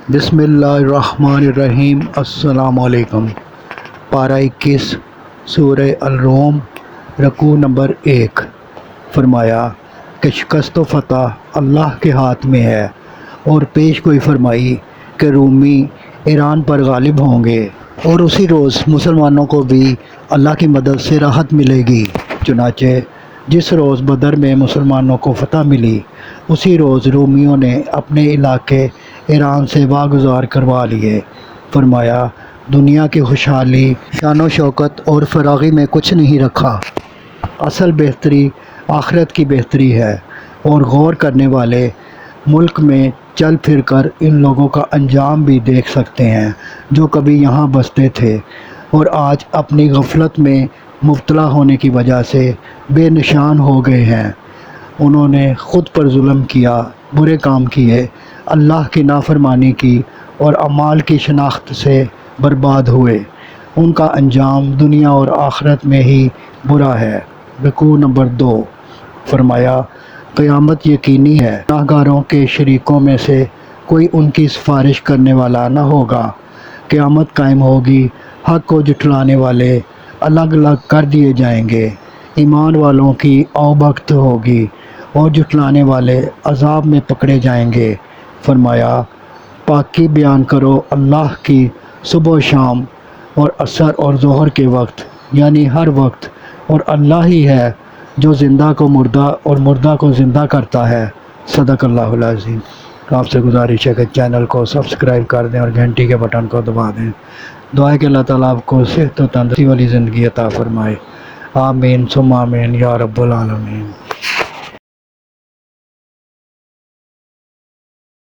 بسم اللہ الرحمن الرحیم۔ السلام علیکم۔ پارہ 21 سورہ الروم، رکوع نمبر 1۔ فرمایا کہ شکست و فتح اللہ کے ہاتھ میں ہے، اور پیش گوئی فرمائی کہ رومی ایران پر غالب ہوں گے، اور اسی روز مسلمانوں کو بھی اللہ کی مدد سے راحت ملے گی۔ چنانچہ جس روز بدر میں مسلمانوں کو فتح ملی، اسی روز رومیوں نے اپنے علاقے ایران سے واگزار کروا لیے۔ فرمایا دنیا کی خوشحالی، شان و شوکت اور فراغی میں کچھ نہیں رکھا، اصل بہتری آخرت کی بہتری ہے، اور غور کرنے والے ملک میں چل پھر کر ان لوگوں کا انجام بھی دیکھ سکتے ہیں جو کبھی یہاں بستے تھے اور آج اپنی غفلت میں مبتلا ہونے کی وجہ سے بے نشان ہو گئے ہیں۔ انہوں نے خود پر ظلم کیا، برے کام کیے، اللہ کی نافرمانی کی اور اعمال کی شناخت سے برباد ہوئے۔ ان کا انجام دنیا اور آخرت میں ہی برا ہے۔ رکوع نمبر 2۔ فرمایا قیامت یقینی ہے، گناہ گاروں کے شریکوں میں سے کوئی ان کی سفارش کرنے والا نہ ہوگا۔ قیامت قائم ہوگی، حق کو جھٹلانے والے الگ الگ کر دیے جائیں گے، ایمان والوں کی اوبخت ہوگی اور جھٹلانے والے عذاب میں پکڑے جائیں گے۔ فرمایا پاکی بیان کرو اللہ کی صبح و شام اور عصر اور ظہر کے وقت، یعنی ہر وقت، اور اللہ ہی ہے جو زندہ کو مردہ اور مردہ کو زندہ کرتا ہے۔ صدق اللہ العظیم۔ آپ سے گزارش ہے کہ چینل کو سبسکرائب کر دیں اور گھنٹی کے بٹن کو دبا دیں۔ دعا ہے کہ اللہ تعالیٰ آپ کو صحت و تندرستی والی زندگی عطا فرمائے۔ آمین ثم آمین یا رب العالمین۔